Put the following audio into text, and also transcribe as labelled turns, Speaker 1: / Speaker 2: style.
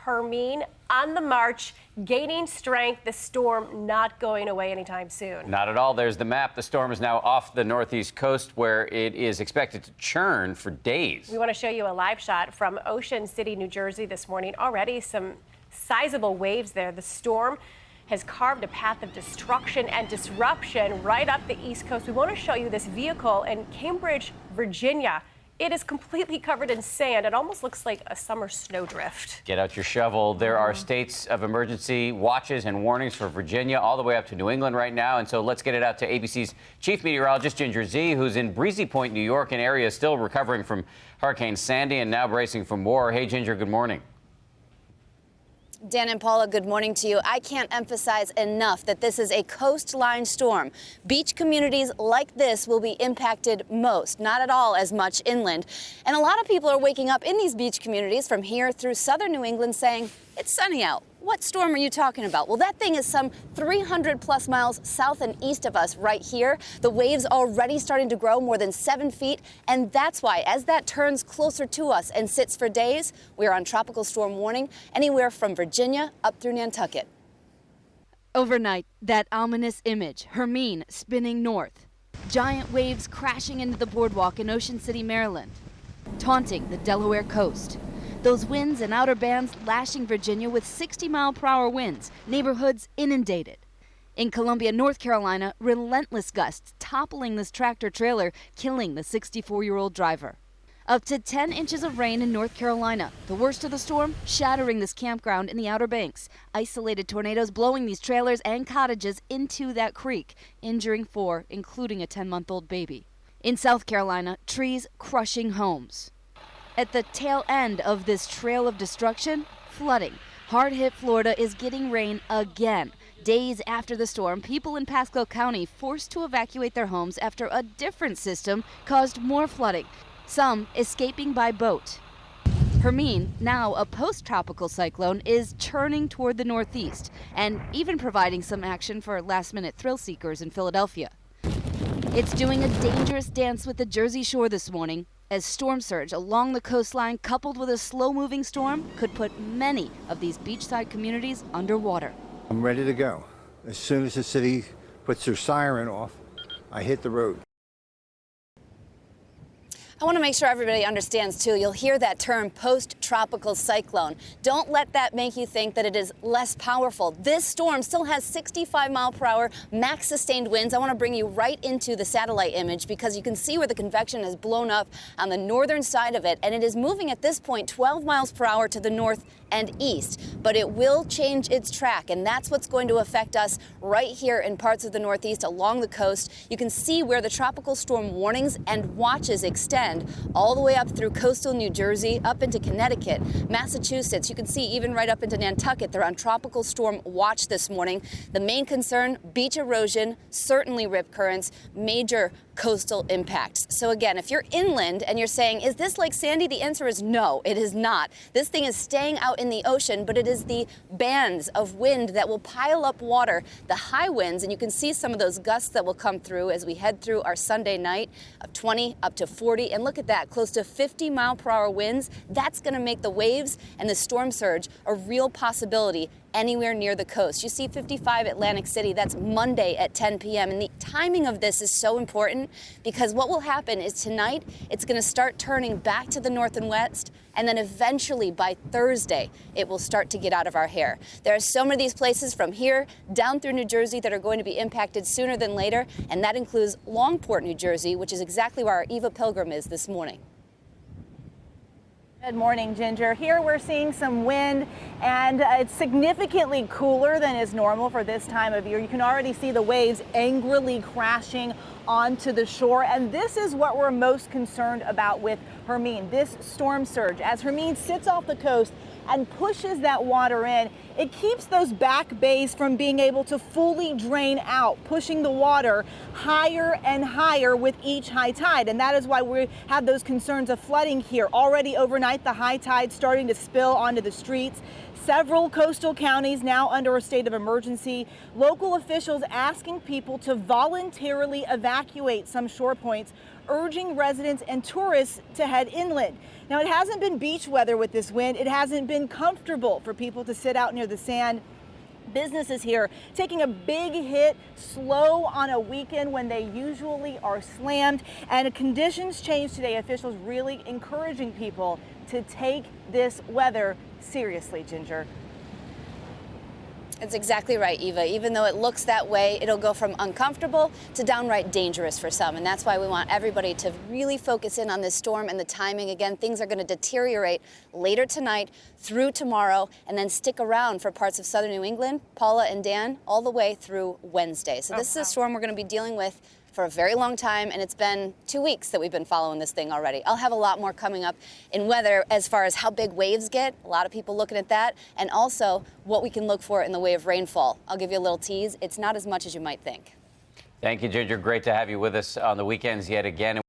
Speaker 1: Hermine on the march, gaining strength. The storm not going away anytime soon.
Speaker 2: Not at all. There's the map. The storm is now off the northeast coast, where it is expected to churn for days.
Speaker 1: We want to show you a live shot from Ocean City, New Jersey this morning. Already some sizable waves there. The storm has carved a path of destruction and disruption right up the East Coast. We want to show you this vehicle in Cambridge, Virginia. It is completely covered in sand. It almost looks like a summer snowdrift.
Speaker 2: Get out your shovel. There are states of emergency watches and warnings for Virginia all the way up to New England right now. And so let's get it out to ABC's chief meteorologist, Ginger Z, who's in Breezy Point, New York, an area still recovering from Hurricane Sandy and now bracing for more. Hey, Ginger, good morning.
Speaker 3: Dan and Paula, good morning to you. I can't emphasize enough that this is a coastline storm. Beach communities like this will be impacted most, not at all as much inland. And a lot of people are waking up in these beach communities from here through southern New England saying, it's sunny out. What storm are you talking about? Well, that thing is some 300 plus miles south and east of us right here. The waves already starting to grow more than 7 feet. And that's why, as that turns closer to us and sits for days, we are on tropical storm warning anywhere from Virginia up through Nantucket.
Speaker 4: Overnight, that ominous image, Hermine spinning north. Giant waves crashing into the boardwalk in Ocean City, Maryland, taunting the Delaware coast. Those winds and outer bands lashing Virginia with 60-mile-per-hour winds, neighborhoods inundated. In Columbia, North Carolina, relentless gusts toppling this tractor-trailer, killing the 64-year-old driver. Up to 10 inches of rain in North Carolina. The worst of the storm, shattering this campground in the Outer Banks. Isolated tornadoes blowing these trailers and cottages into that creek, injuring 4, including a 10-month-old baby. In South Carolina, trees crushing homes. At the tail end of this trail of destruction, flooding. Hard-hit Florida is getting rain again. Days after the storm, people in Pasco County forced to evacuate their homes after a different system caused more flooding, some escaping by boat. Hermine, now a post-tropical cyclone, is churning toward the northeast and even providing some action for last-minute thrill seekers in Philadelphia. It's doing a dangerous dance with the Jersey Shore this morning, as storm surge along the coastline coupled with a slow-moving storm could put many of these beachside communities underwater.
Speaker 5: I'm ready to go. As soon as the city puts their siren off, I hit the road.
Speaker 3: I want to make sure everybody understands, too. You'll hear that term post-tropical cyclone. Don't let that make you think that it is less powerful. This storm still has 65-mile-per-hour max sustained winds. I want to bring you right into the satellite image because you can see where the convection has blown up on the northern side of it, and it is moving at this point 12 miles per hour to the north and east, but it will change its track, and that's what's going to affect us right here in parts of the northeast along the coast. You can see where the tropical storm warnings and watches extend all the way up through coastal New Jersey, up into Connecticut, Massachusetts. You can see even right up into Nantucket. They're on tropical storm watch this morning. The main concern, beach erosion, certainly rip currents, major coastal impacts. So again, if you're inland and you're saying, is this like Sandy? The answer is no, it is not. This thing is staying out in the ocean, but it is the bands of wind that will pile up water, the high winds, and you can see some of those gusts that will come through as we head through our Sunday night of 20 up to 40. And look at that, close to 50-mile-per-hour winds. That's going to make the waves and the storm surge a real possibility anywhere near the coast. You see 55 Atlantic City, that's Monday at 10 p.m. And the timing of this is so important because what will happen is tonight it's going to start turning back to the north and west, and then eventually by Thursday it will start to get out of our hair. There are so many of these places from here down through New Jersey that are going to be impacted sooner than later, and that includes Longport, New Jersey, which is exactly where our Eva Pilgrim is this morning.
Speaker 6: Good morning, Ginger. Here we're seeing some wind, and it's significantly cooler than is normal for this time of year. You can already see the waves angrily crashing onto the shore, and this is what we're most concerned about with Hermine, this storm surge. As Hermine sits off the coast and pushes that water in, it keeps those back bays from being able to fully drain out, pushing the water higher and higher with each high tide. And that is why we have those concerns of flooding here. Already overnight, the high tide starting to spill onto the streets. Several coastal counties now under a state of emergency. Local officials asking people to voluntarily evacuate some shore points urging residents and tourists to head inland. Now, it hasn't been beach weather with this wind. It hasn't been comfortable for people to sit out near the sand. Businesses here taking a big hit, slow on a weekend when they usually are slammed. And conditions change today. Officials really encouraging people to take this weather seriously, Ginger.
Speaker 3: It's exactly right, Eva. Even though it looks that way, it'll go from uncomfortable to downright dangerous for some. And that's why we want everybody to really focus in on this storm and the timing. Again, things are going to deteriorate later tonight through tomorrow and then stick around for parts of southern New England, Paula and Dan, all the way through Wednesday. So this is a storm we're going to be dealing with for a very long time, and it's been 2 weeks that we've been following this thing already. I'll have a lot more coming up in weather as far as how big waves get. A lot of people looking at that, and also what we can look for in the way of rainfall. I'll give you a little tease. It's not as much as you might think.
Speaker 2: Thank you, Ginger. Great to have you with us on the weekends yet again.